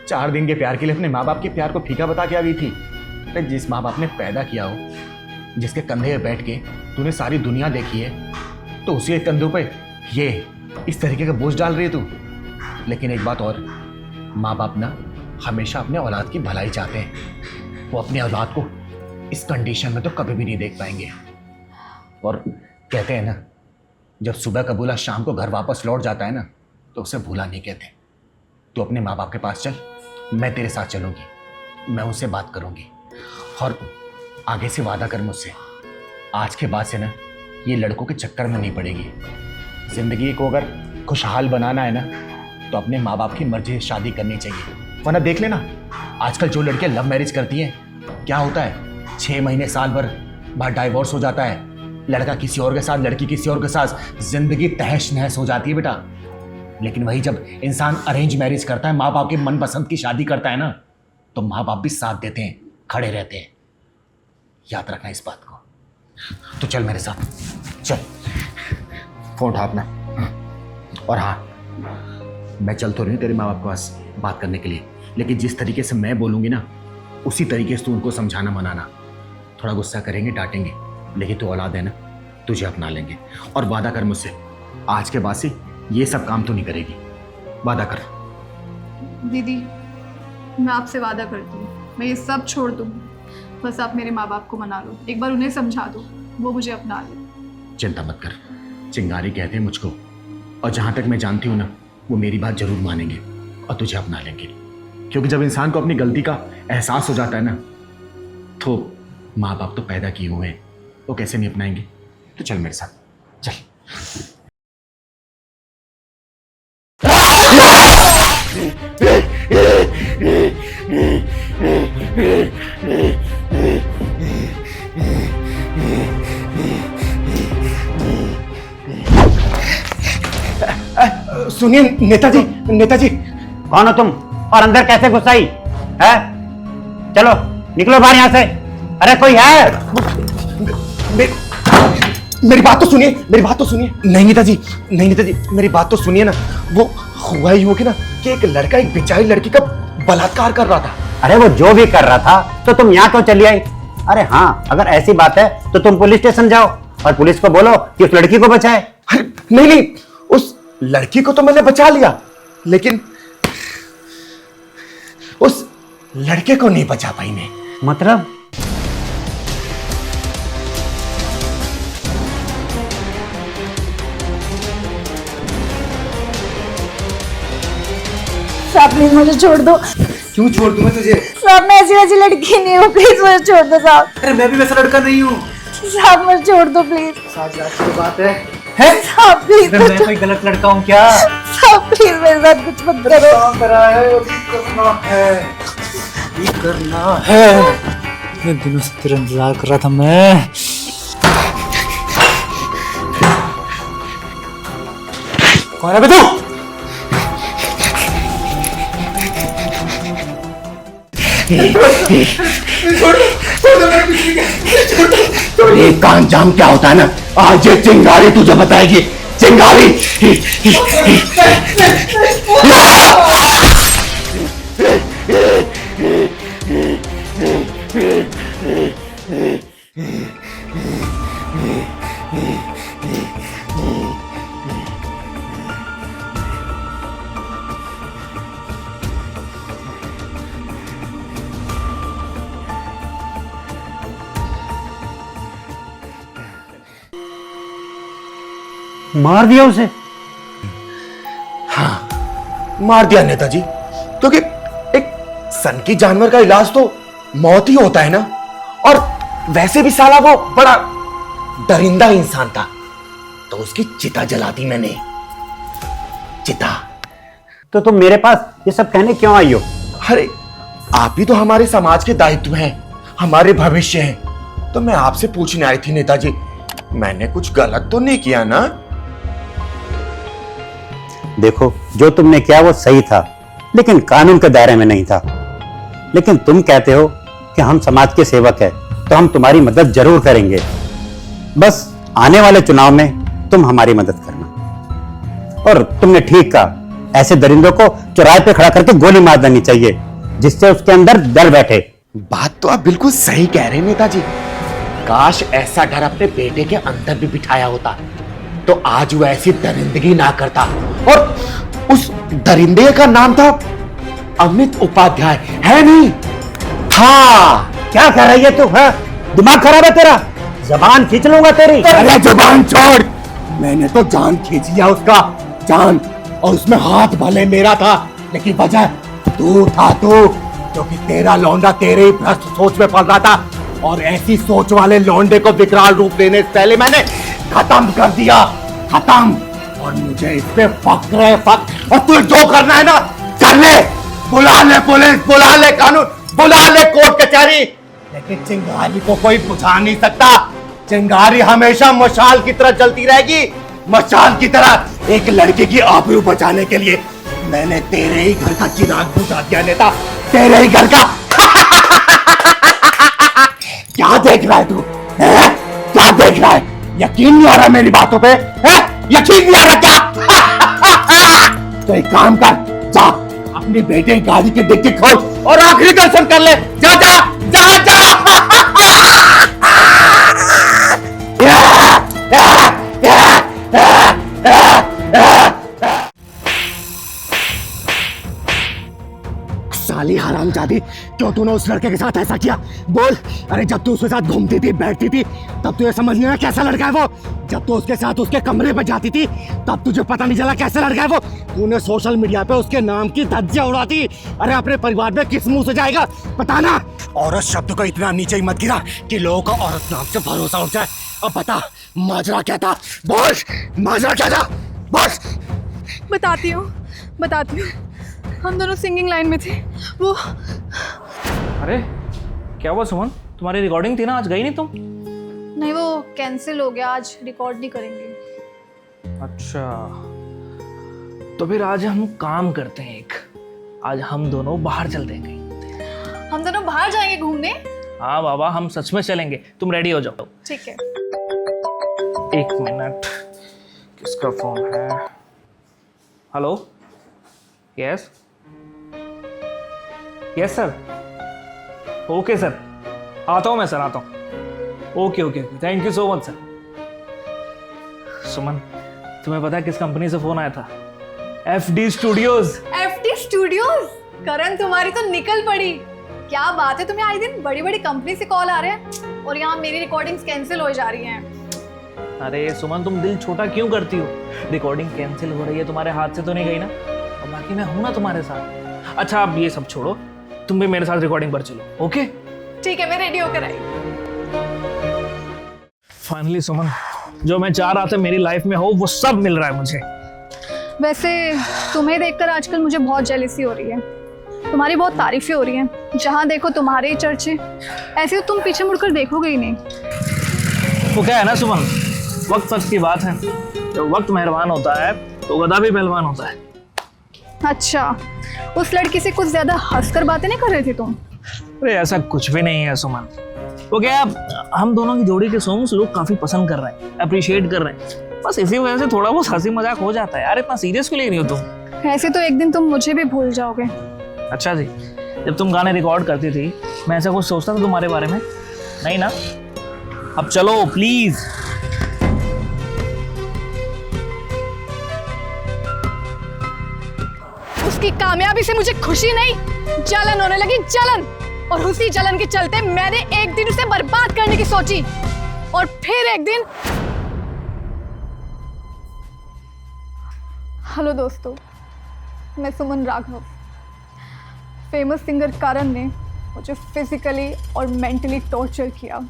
4 दिन के प्यार के लिए अपने माँ बाप के प्यार को फीका बता के आ गई थी। अरे जिस माँ बाप ने पैदा किया हो, जिसके कंधे पे बैठ के तूने सारी दुनिया देखी है, तो उसी के कंधों पे ये इस तरीके का बोझ डाल रही है तू। लेकिन एक बात और, माँ बाप ना हमेशा अपने औलाद की भलाई चाहते हैं। वो अपने औलाद को इस कंडीशन में तो कभी भी नहीं देख पाएंगे। और कहते हैं ना, जब सुबह का भूला शाम को घर वापस लौट जाता है ना, तो उसे भूला नहीं कहते। तो अपने माँ बाप के पास चल, मैं तेरे साथ चलूंगी, मैं उनसे बात करूंगी और आगे से वादा कर मुझसे, आज के बाद से ना ये लड़कों के चक्कर में नहीं पड़ेगी। जिंदगी को अगर खुशहाल बनाना है ना तो अपने माँ बाप की मर्जी से शादी करनी चाहिए, वरना देख लेना आजकल जो लड़कियां लव मैरिज करती हैं क्या होता है, 6 महीने साल भर बाद डाइवोर्स हो जाता है, लड़का किसी और के साथ लड़की किसी और के साथ, जिंदगी तहस नहस हो जाती है बेटा। लेकिन वही जब इंसान अरेंज मैरिज करता है, माँ बाप के मनपसंद की शादी करता है ना, तो माँ बाप भी साथ देते हैं, खड़े रहते हैं। याद रखना इस बात को। तो चल मेरे साथ, चल फोन उठा अपना। और हाँ, मैं चल तो रही हूँ तेरे माँ बाप के पास बात करने के लिए, लेकिन जिस तरीके से मैं बोलूँगी ना उसी तरीके से तू उनको समझाना मनाना। थोड़ा गुस्सा करेंगे, डांटेंगे, लेकिन तू औलाद है ना, तुझे अपना लेंगे। और वादा कर मुझसे, आज के बाद से ये सब काम तो नहीं करेगी, वादा कर। दीदी, मैं आपसे वादा करती हूँ, मैं ये सब छोड़ दूँगी, बस आप मेरे माँ बाप को मना लो, एक बार उन्हें समझा दो, वो मुझे अपना ले। चिंता मत कर, चिंगारी कहते हैं मुझको, और जहाँ तक मैं जानती हूँ ना वो मेरी बात जरूर मानेंगे और तुझे अपना लेंगे। क्योंकि जब इंसान को अपनी गलती का एहसास हो जाता है ना, तो माँ बाप तो पैदा किए हुए हैं, वो कैसे नहीं अपनाएंगे। तो चल मेरे साथ, चल। सुनिए नेताजी, नेताजी। कौन हो तुम और अंदर कैसे घुस आई है? चलो निकलो बाहर यहाँ से। अरे कोई है? मेरी बात तो सुनिए, मेरी बात तो सुनिए। नहीं नेताजी, नहीं नेताजी, मेरी बात तो सुनिए ना। वो हुआ ही हो कि ना कि एक लड़का एक बेचारी लड़की का बलात्कार कर रहा था। अरे वो जो भी कर रहा था तो तुम यहाँ क्यों चली आई? अरे हाँ, अगर ऐसी बात है तो तुम पुलिस स्टेशन जाओ और पुलिस को बोलो कि उस लड़की को बचाए। अरे नहीं नहीं, उस लड़की को तो मैंने बचा लिया, लेकिन उस लड़के को नहीं बचा पाई मैं। मतलब? साहब प्लीज मुझे छोड़ दो। क्यों छोड़ दूं मैं तुझे? साहब मैं ऐसी वैसी लड़की नहीं हूँ, प्लीज मुझे छोड़ दो साहब। अरे मैं भी वैसा लड़का नहीं हूँ। साहब मुझे छोड़ दो प्लीज। साथ बात है। साहब प्लीज मैं कोई गलत लड़का हूँ क्या? साहब प्लीज मेरे साथ कुछ मत करो। करा है, करना है। इतने दिनों से तेरा इंतजार कर रहा था मैं। कौन है बे तू? ये कान जाम क्या होता है ना, आज ये चिंगारी तुझे बताएगी। चिंगारी। मार दिया उसे? हाँ मार दिया नेताजी, क्योंकि एक सनकी जानवर का इलाज तो मौत ही होता है ना। और वैसे भी साला वो बड़ा दरिंदा इंसान था, तो उसकी चिता जला दी मैंने। चिता। तो तुम मेरे पास ये सब कहने क्यों आई हो? अरे आप ही तो हमारे समाज के दायित्व हैं, हमारे भविष्य हैं, तो मैं आपसे पूछने आई थी नेताजी, मैंने कुछ गलत तो नहीं किया ना? देखो, जो तुमने किया वो सही था, लेकिन कानून के दायरे में नहीं था। लेकिन तुम कहते हो कि हम समाज के सेवक हैं, तो हम तुम्हारी मदद जरूर करेंगे। बस आने वाले चुनाव में तुम हमारी मदद करना। और तुमने ठीक कहा, ऐसे दरिंदों को चौराहे पे खड़ा करके गोली मार देनी चाहिए, जिससे उसके अंदर डर बैठे। बात तो आप बिल्कुल सही कह रहे हैं नेताजी। काश ऐसा डर अपने बेटे के अंदर भी बिठाया होता, तो आज वो ऐसी दरिंदगी ना करता। और उस दरिंदे का नाम था अमित उपाध्याय, है नहीं? हाँ, क्या कर रही है तू? हाँ, दिमाग खराब है तेरा? जबान खींच लूंगा तेरी। अरे जुबान छोड़, मैंने तो जान खींच लिया उसका, जान। और उसमें हाथ भले मेरा था, लेकिन वजह तू था तू, क्योंकि तेरा लौंडा तेरे ही भ्रष्ट सोच में पड़ रहा था, और ऐसी सोच वाले लौंडे को विकराल रूप देने से पहले मैंने खत्म कर दिया, खत्म। और मुझे इस पे फक्र है, फक्र। और तू जो करना है ना कर ले, बुला ले पुलिस, बुला ले कानून, बुला ले कोर्ट कचहरी, लेकिन चिंगारी को कोई बुझा नहीं सकता। चिंगारी हमेशा मशाल की तरह जलती रहेगी, मशाल की तरह। एक लड़के की आबरू बचाने के लिए मैंने तेरे ही घर का चिराग बुझा दिया नेता, तेरे ही घर का। क्या देख रहा है तू? क्या देख रहा है? यकीन नहीं आ रहा मेरी बातों पे? यकीन नहीं आ रहा क्या? तो एक काम कर, जा अपनी बेटे की गाड़ी की डिक्की खोल और आखिरी दर्शन कर ले। जा जा जा जा। साली हरामजादी, क्यों तूने उस लड़के के साथ ऐसा किया? बोल। अरे जब तू उसके साथ घूमती थी, बैठती थी, तब तुझे समझ नहीं आया कैसा लड़का है वो? जब तू उसके साथ उसके कमरे पे जाती थी, तब तुझे पता नहीं चला कैसा लड़का है वो? तूने सोशल मीडिया पे उसके नाम की धज्जियां उड़ाती। अरे अपने परिवार में किस मुंह से जाएगा बता ना। औरत शब्द को इतना नीचे ही मत गिरा कि लोगों का औरत नाम से भरोसा उठ जाए। अब बता माजरा क्या था? बोल, माजरा क्या था? बोल। बताती हूँ। हम दोनों सिंगिंग लाइन में थे। वो अरे क्या हुआ सुमन, तुम्हारी रिकॉर्डिंग थी ना, आज गई नहीं तुम? नहीं, वो कैंसिल हो गया, आज रिकॉर्ड नहीं करेंगे। अच्छा, तो फिर आज हम काम करते हैं एक, आज हम दोनों बाहर चलते हैं कहीं। हम दोनों बाहर जाएंगे घूमने? हाँ बाबा, हम सच में चलेंगे, तुम रेडी हो जाओ। ठीक है। एक मिनट, किसका फोन है? Hello, yes yes sir, okay sir, आता हूँ मैं सर, आता हूँ। Okay okay, thank you so much sir. Suman, तुम्हें पता है किस कंपनी से फोन आया था? FD studios. FD studios? Karan तुम्हारी तो निकल पड़ी। क्या बात है, तुम्हें आए दिन बड़ी बड़ी कंपनी से कॉल आ रहे हैं और यहाँ मेरी रिकॉर्डिंग्स कैंसिल हो जा रही हैं। अरे सुमन, तुम दिल छोटा क्यों करती हो? रिकॉर्डिंग कैंसिल हो रही है, तुम्हारे हाथ से तो नहीं गई ना, और बाकी मैं हूं ना तुम्हारे साथ। अच्छा अब ये सब छोड़ो, तुम भी मेरे साथ रिकॉर्डिंग पर चलो। ओके ठीक है, मैं रेडी होकर आई। फाइनली सुमन, जो मैं चाह रहा था मेरी लाइफ में हो वो सब मिल रहा है मुझे। वैसे तुम्हें देखकर आजकल मुझे बहुत जेलसी हो रही है, तुम्हारी बहुत तारीफें हो रही हैं, जहाँ देखो तुम्हारे ही चर्चे, ऐसे तो तुम पीछे मुड़कर देखोगे ही नहीं। वो क्या है ना सुमन, वक्त सच की बात है, जब वक्त मेहरबान होता है तो गधा भी पहलवान होता है। अच्छा, उस लड़की से कुछ ज्यादा हंसकर बातें नहीं कर रहे थे तुम? अरे ऐसा कुछ भी नहीं है सुमन, वो क्या, हम दोनों की जोड़ी के सॉन्ग्स लोग काफी पसंद कर रहे हैं, अप्रिशिएट कर रहे हैं, बस इसी वजह से थोड़ा बहुत हंसी मजाक हो जाता है यार, इतना सीरियस क्यों ले रही हो तुम? ऐसे तो एक दिन तुम मुझे भी भूल जाओगे। अच्छा जी, जब तुम गाने रिकॉर्ड करती थी मैं ऐसा कुछ सोचता था तुम्हारे बारे में? नहीं ना? अब चलो प्लीज। उसकी कामयाबी से मुझे खुशी नहीं, जलन होने लगी, जलन। और उसी जलन के चलते मैंने एक दिन उसे बर्बाद करने की सोची, और फिर एक दिन। हेलो दोस्तों, मैं सुमन राघव। फेमस सिंगर करण ने मुझे फिजिकली और मेंटली टॉर्चर किया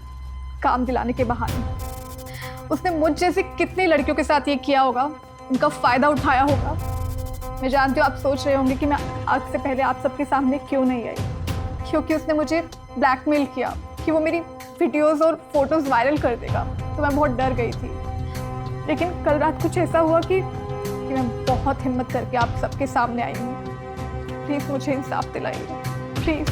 काम दिलाने के बहाने। उसने मुझ जैसे कितनी लड़कियों के साथ ये किया होगा, उनका फायदा उठाया होगा। मैं जानती हूँ आप सोच रहे होंगे कि मैं आज से पहले आप सबके सामने क्यों नहीं आई, क्योंकि उसने मुझे ब्लैकमेल किया कि वो मेरी वीडियोस और फोटोज़ वायरल कर देगा, तो मैं बहुत डर गई थी। लेकिन कल रात कुछ ऐसा हुआ कि मैं बहुत हिम्मत करके आप सबके सामने आई हूँ। प्लीज़ मुझे इंसाफ दिलाइए, प्लीज़।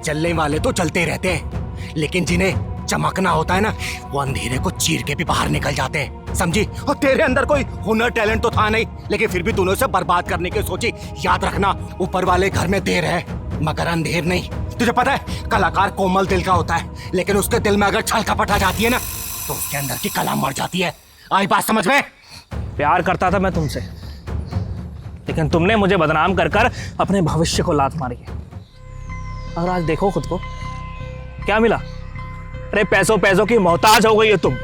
चलने वाले तो चलते रहते हैं, लेकिन जिन्हें चमकना होता है ना, वो अंधेरे को चीर के भी बाहर निकल जाते हैं, समझी? और तेरे अंदर कोई हुनर टैलेंट तो था नहीं, लेकिन फिर भी तूने उसे बर्बाद करने की सोची। याद रखना, ऊपर वाले घर में देर है मगर अंधेर नहीं। तुझे पता है कलाकार कोमल दिल का होता है, लेकिन उसके दिल में अगर छल कपट आ जाती है ना, तो उसके अंदर की कला मर जाती है। आई बात समझ में? प्यार करता था मैं तुमसे, लेकिन तुमने मुझे बदनाम कर कर अपने भविष्य को लात मारी है। और आज देखो खुद को, क्या मिला? अरे पैसों पैसों की मोहताज हो गई है तुम,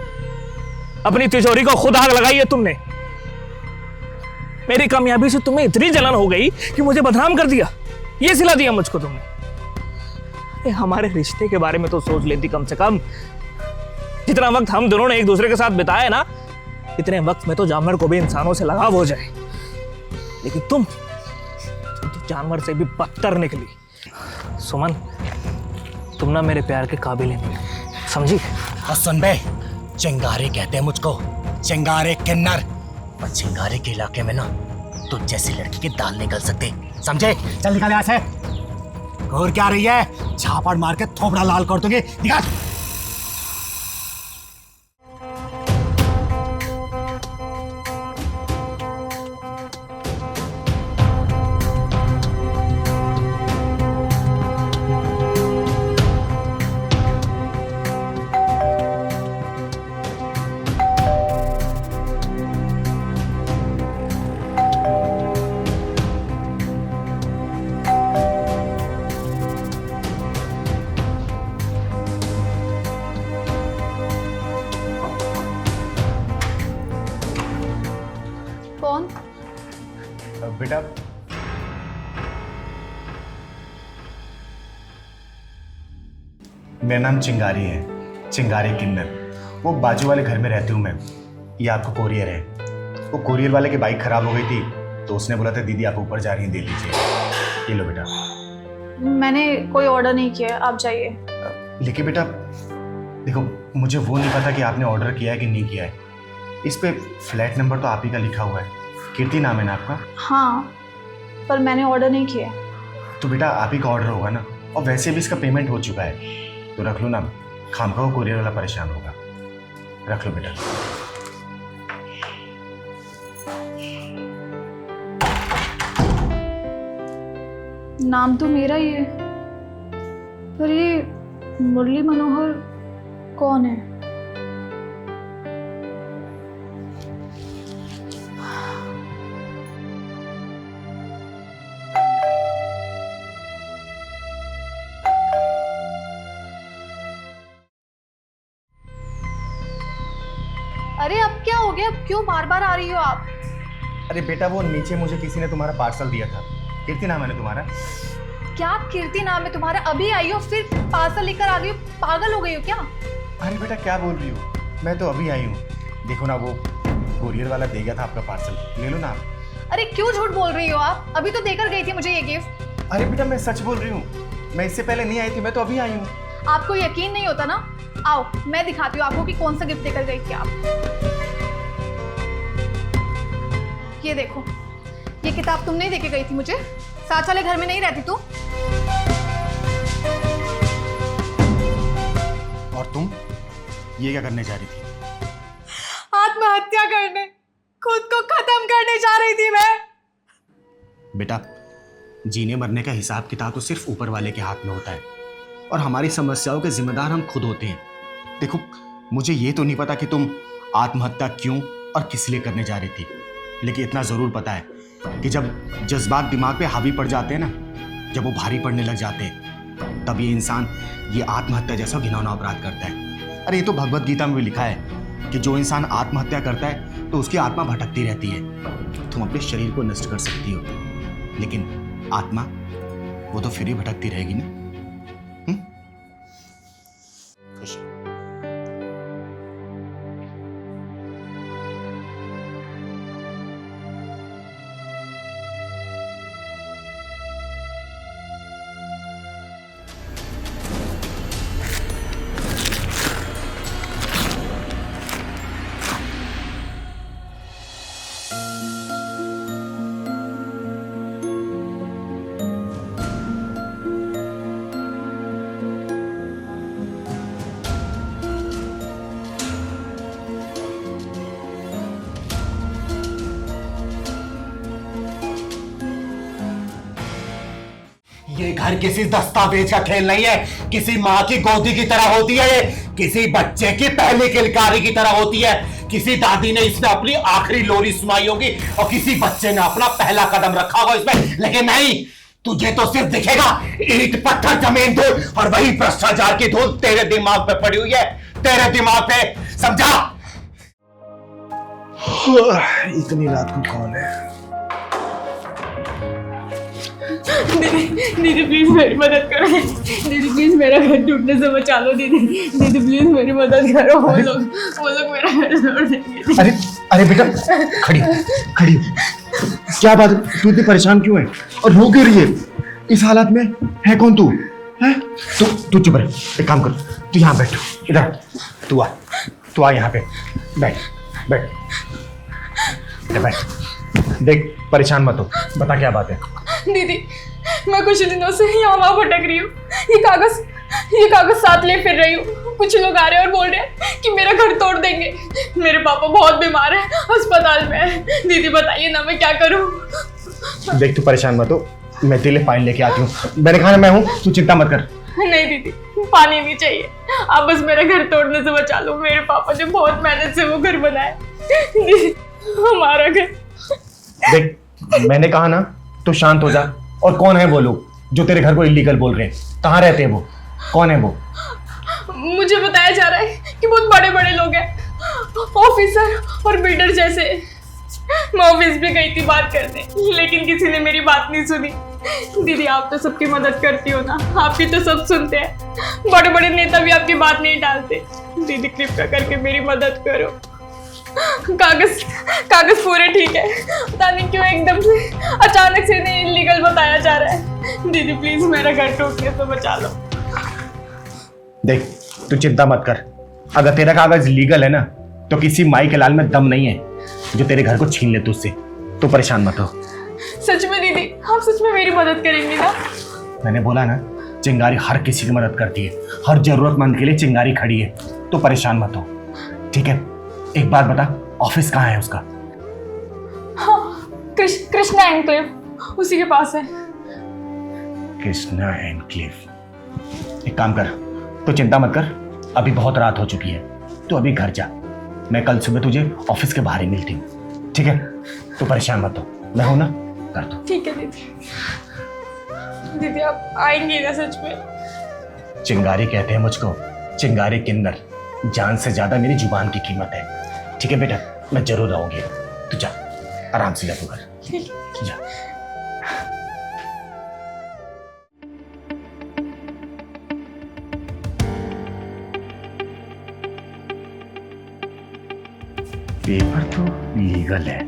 अपनी तिजोरी को खुद आग लगाई है तुमने। मेरी कामयाबी से तुम्हें इतनी जलन हो गई कि मुझे बदनाम कर दिया, ये सिला दिया मुझको तुमने। अरे हमारे रिश्ते के बारे में तो सोच लेती कम से कम। जितना वक्त हम दोनों ने एक दूसरे के साथ बिताया ना, इतने वक्त में तो जानवर को भी इंसानों से लगाव हो जाए। लेकिन तुम तो जानवर से भी बदतर निकली। सुमन, तुम ना मेरे प्यार के काबिल नहीं, समझी? और सुन बे, चिंगारी कहते हैं मुझको, चिंगारे किन्नर। और चिंगारे के इलाके में ना तुझ जैसी लड़की के दाल निकल सकते, समझे? चल निकल यहाँ से। और क्या रही है? झापड़ मार के थोपड़ा लाल कर दोगे। निकाल। कौन? बेटा, मेरा नाम चिंगारी है, चिंगारी किन्नर। वो बाजू वाले घर में रहती हूँ मैं। ये आपको कोरियर है। वो कोरियर वाले की बाइक खराब हो गई थी तो उसने बोला था दीदी आप ऊपर जा रही हैं, दे लीजिए। ये लो बेटा। मैंने कोई ऑर्डर नहीं किया, आप जाइए। लेकिन बेटा देखो, मुझे वो नहीं पता कि आपने ऑर्डर किया है कि नहीं किया है। इस पे फ्लैट नंबर तो आप ही का लिखा हुआ है, कीर्ति नाम है ना आपका? हाँ, पर मैंने ऑर्डर नहीं किया। तो बेटा आप ही का ऑर्डर होगा ना, और वैसे भी इसका पेमेंट हो चुका है, तो रख लो ना। खामखा वो कोरियर वाला परेशान होगा। रख लो बेटा। नाम तो मेरा ही है, पर ये मुरली मनोहर कौन है? अरे अब क्या हो गया? अब क्यों बार बार आ रही हो आप? अरे बेटा वो नीचे मुझे किसी ने तुम्हारा पार्सल दिया था। कीर्ति नाम है ना तुम्हारा? क्या कीर्ति नाम है तुम्हारा? अभी आई हो फिर पार्सल लेकर आ गई हो? पागल हो गई हो क्या? अरे बेटा क्या बोल रही हो, मैं तो अभी आई हूँ। देखो ना वो कोरियर वाला दे गया था आपका पार्सल, ले लो ना आप। अरे क्यों झूठ बोल रही हो आप? अभी तो देकर गई थी मुझे ये गिफ्ट। अरे बेटा मैं सच बोल रही हूँ, मैं इससे पहले नहीं आई थी, मैं तो अभी आई हूँ। आपको यकीन नहीं होता ना? आओ मैं दिखाती हूँ आपको कि कौन सा गिफ्ट देकर गई थी आप। ये देखो, ये किताब तुम नहीं देके गई थी मुझे? साथ वाले घर में नहीं रहती तू? और तुम ये क्या करने जा रही थी? आत्महत्या करने, खुद को खत्म करने जा रही थी मैं। बेटा जीने मरने का हिसाब किताब तो सिर्फ ऊपर वाले के हाथ में होता है, और हमारी समस्याओं के जिम्मेदार हम खुद होते हैं। देखो मुझे ये तो नहीं पता कि तुम आत्महत्या क्यों और किस लिए करने जा रही थी, लेकिन इतना जरूर पता है कि जब जज्बात दिमाग पे हावी पड़ जाते हैं ना, जब वो भारी पड़ने लग जाते हैं, तब ये इंसान ये आत्महत्या जैसा घिनौना अपराध करता है। अरे ये तो भगवत गीता में भी लिखा है कि जो इंसान आत्महत्या करता है तो उसकी आत्मा भटकती रहती है। तुम अपने शरीर को नष्ट कर सकती हो, लेकिन आत्मा वो तो फिर ही भटकती रहेगी ना। खुश। ये घर किसी दस्तावेज का खेल नहीं है, किसी माँ की गोदी की तरह होती है, ये किसी बच्चे की पहली किलकारी की तरह होती है। किसी दादी ने इसमें अपनी आखिरी लोरी सुनाई होगी और किसी बच्चे ने अपना पहला कदम रखा होगा इसमें, लेकिन नहीं, तुझे तो सिर्फ दिखेगा ईंट पत्थर जमीन धूल, और वही भ्रष्टाचार की धूल तेरे दिमाग पे पड़ी हुई है, तेरे दिमाग पे, समझा? इतनी रात को कौन है? दीदी दीदी प्लीज मेरी मदद करो दीदी प्लीज मेरा घर टूटने से बचा लो दीदी दीदी प्लीज मेरी मदद करो वो लोग मेरा घर तोड़ देंगे। अरे अरे बेटा, खड़ी खड़ी क्या बात है? तू इतनी परेशान क्यों है और रो क्यों रही है? इस हालत में है कौन तू? है तू चुप रह। एक काम कर, तू यहाँ बैठ, इधर तू आ यहाँ पे बैठ बैठ बैठ। देख परेशान मत हो, बता क्या बात है? दीदी मैं कुछ दिनों से यहाँ वहाँ भटक रही हूँ, ये कागज साथ ले फिर रही हूँ। कुछ लोग आ रहे हैं और बोल रहे हैं कि मेरा घर तोड़ देंगे। मेरे पापा बहुत बीमार हैं, अस्पताल में है। दीदी बताइए ना मैं क्या करूँ? देख तू परेशान मत हो, मैं तेरे लिए पानी लेके आती हूँ। मैंने कहा ना मैं हूँ, तू चिंता मत कर। नहीं दीदी पानी नहीं चाहिए, आप बस मेरा घर तोड़ने से बचा लो। मेरे पापा ने बहुत मेहनत से वो घर बनाया, दीदी हमारा घर। देख मैंने कहा ना तू शांत हो जा। और कौन है वो लोग जो तेरे घर को इलीगल बोल रहे हैं? कहाँ रहते हैं वो? कौन है वो? मुझे बताया जा रहा है कि बहुत बड़े बड़े लोग हैं, ऑफिसर और बिल्डर जैसे। मैं ऑफिस भी गई थी बात करने, लेकिन किसी ने मेरी बात नहीं सुनी। दीदी आप तो सबकी मदद करती हो ना, आपकी तो सब सुनते हैं। बड़े बड़े नेता भी आपकी बात नहीं टालते। दीदी कृपया करके मेरी मदद करो। कागज पूरे ठीक है, पता नहीं क्यों एकदम से अचानक से इन्हें इलीगल बताया जा रहा है। दीदी प्लीज मेरा घर टूटने से बचा लो। देख तू चिंता मत कर, अगर तेरा कागज लीगल है ना तो किसी माई के लाल में दम नहीं है जो तेरे घर को छीन ले तुझसे। तो परेशान मत हो। सच में दीदी आप सच में मेरी मदद करेंगी ना? मैंने बोला ना, चिंगारी हर किसी की मदद करती है, हर जरूरतमंद के लिए चिंगारी खड़ी है। तो परेशान मत हो, ठीक है? एक बात बता, ऑफिस कहाँ है उसका? हाँ कृष्णा एनक्लेव उसी के पास है। कृष्णा एनक्लेव। एक काम कर, तो चिंता मत कर, अभी बहुत रात हो चुकी है, तो अभी घर जा। मैं कल सुबह तुझे ऑफिस के बाहर ही मिलती हूँ, ठीक है? तो परेशान मत हो, मैं हूं ना, कर दो। ठीक है दीदी। दीदी आप आएंगे ना सच में? चिंगारी कहते हैं मुझको, चिंगारी किन्नर। जान से ज्यादा मेरी जुबान की कीमत है, ठीक है बेटा? मैं जरूर आऊंगी। तू जा, आराम से जा तू घर, ठीक है जा। पेपर तो लीगल है।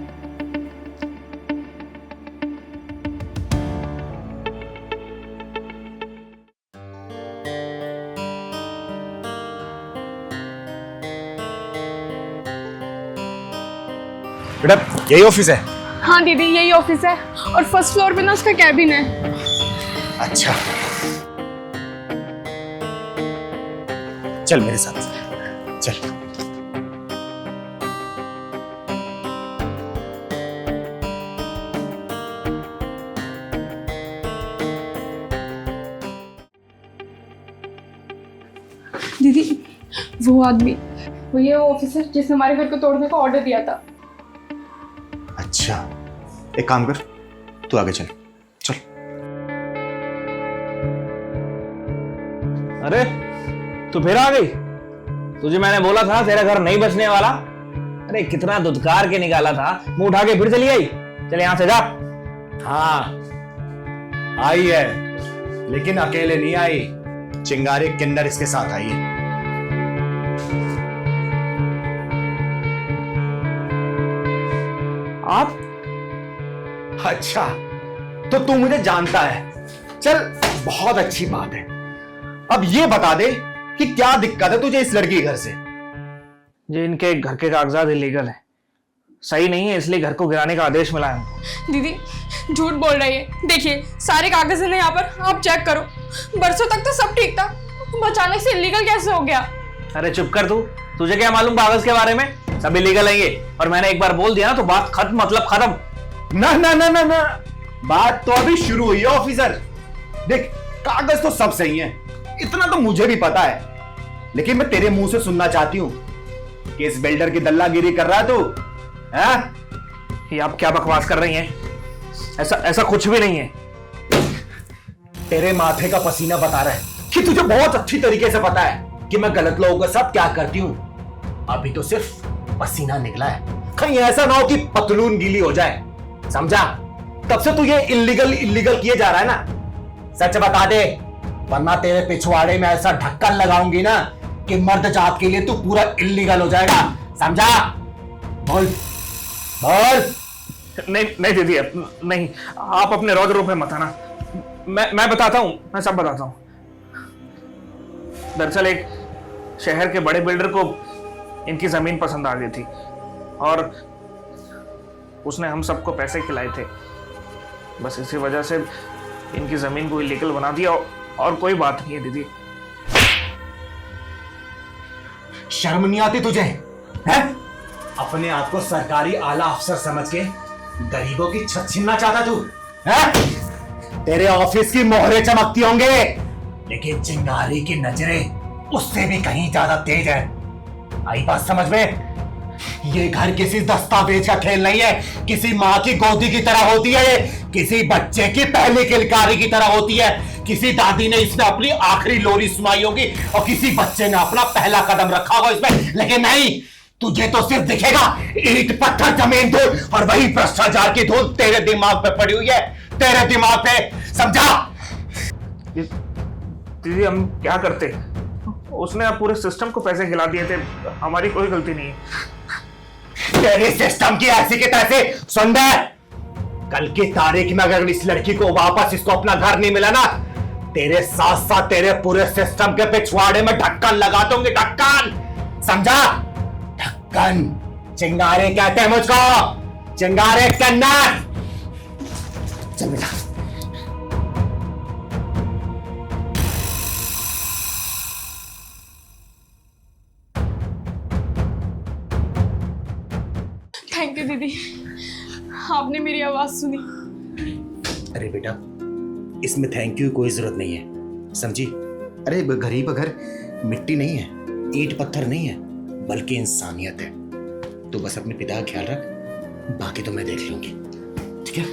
बेटा यही ऑफिस है? हाँ दीदी यही ऑफिस है, और फर्स्ट फ्लोर पे ना उसका कैबिन है। अच्छा चल मेरे साथ चल। दीदी वो आदमी, वो ये ऑफिसर जिसने हमारे घर को तोड़ने का ऑर्डर दिया था। अच्छा एक काम कर, तू आगे चल चल। अरे तू फिर आ गई? तुझे मैंने बोला था तेरा घर नहीं बचने वाला। अरे कितना दुत्कार के निकाला था, मुंह उठा के फिर चली आई। चल यहां से जा। हाँ आई है, लेकिन अकेले नहीं आई, चिंगारी किन्नर इसके साथ आई है। आप? अच्छा तो तू मुझे जानता है, चल बहुत अच्छी बात है। अब ये बता दे कि क्या दिक्कत है तुझे इस लड़की के घर से? जी इनके घर के कागजात इलीगल है, सही नहीं है, इसलिए घर को गिराने का आदेश मिला है हमको। दीदी झूठ बोल रही है, देखिए सारे कागज हैं यहाँ पर, आप चेक करो। बरसों तक तो सब ठीक था, अचानक से इलीगल कैसे हो गया? अरे चुप कर तू, तुझे क्या मालूम कागज के बारे में? सब इलीगल है ये, और मैंने एक बार बोल दिया ना तो बात खत्म, मतलब खत्म। ना ना ना ना ना, बात तो अभी शुरू हुई है ऑफिसर। देख कागज तो सब सही है, इतना तो मुझे भी पता है, लेकिन मैं तेरे मुंह से सुनना चाहती हूँ कि इस बिल्डर की दल्लागिरी कर रहा है तू? ये आप क्या बकवास कर रही हैं? ऐसा कुछ भी नहीं है। तेरे माथे का पसीना बता रहा है कि तुझे बहुत अच्छी तरीके से पता है कि मैं गलत लोगों के साथ क्या करती हूँ। अभी तो सिर्फ पसीना निकला है, कहीं ऐसा ना हो कि पतलून गीली हो जाए, समझा? तब से तू ये इल्लीगल इल्लीगल किए जा रहा है ना। सच बता दे, वरना तेरे पिछवाड़े में ऐसा ढक्कन लगाऊंगी ना कि मर्द जात के लिए तू पूरा इल्लीगल हो जाएगा, समझा? बोल बोल। नहीं नहीं दीदी, नहीं, आप अपने रौद्र पे मत आना। मैं बताता हूँ, मैं सब बताता हूँ। दरअसल एक शहर के बड़े बिल्डर को इनकी जमीन पसंद आ गई थी और उसने हम सबको पैसे खिलाए थे। बस इसी वजह से इनकी जमीन को इलीगल बना दिया और कोई बात नहीं है दीदी। शर्म नहीं आती तुझे? हैं? अपने आप को सरकारी आला अफसर समझ के गरीबों की छत छीनना चाहता तू? हैं? तेरे ऑफिस की मोहरे चमकती होंगे, लेकिन चिंगारी की नजरें उससे भी कहीं ज्यादा तेज है। आई बात समझ में? ये घर किसी दस्तावेज का खेल नहीं है, किसी माँ की गोदी की तरह होती है, किसी बच्चे की पहली किलकारी की तरह होती है। किसी दादी ने इसमें अपनी आखिरी लोरी सुनाई होगी और किसी बच्चे ने अपना पहला कदम रखा होगा इसमें, लेकिन नहीं, तुझे तो सिर्फ दिखेगा ईंट पत्थर जमीन धूल, और वही भ्रष्टाचार की धूल तेरे दिमाग पे पड़ी हुई है, तेरे दिमाग पे, समझा? दीदी हम क्या करते, उसने आप पूरे सिस्टम को पैसे खिला दिए थे, हमारी कोई गलती नहीं है। तेरे सिस्टम की ऐसी के तैसे सुन दे, कल की तारीख में अगर इस लड़की को वापस इसको अपना घर नहीं मिला ना, तेरे साथ साथ तेरे पूरे सिस्टम के पिछवाड़े में ढक्कन लगा दूंगी, ढक्कन, समझा? ढक्कन। चिंगारे कहते हैं मुझको, चिंगारे कन्नर। चल बेटा। थैंक यू दीदी, आपने मेरी आवाज सुनी। अरे बेटा, इसमें थैंक यू कोई जरूरत नहीं है, समझी? अरे गरीब घर मिट्टी नहीं है, ईंट पत्थर नहीं है, बल्कि इंसानियत है। तू बस अपने पिता का ख्याल रख, बाकी तो मैं देख लूंगी, ठीक है?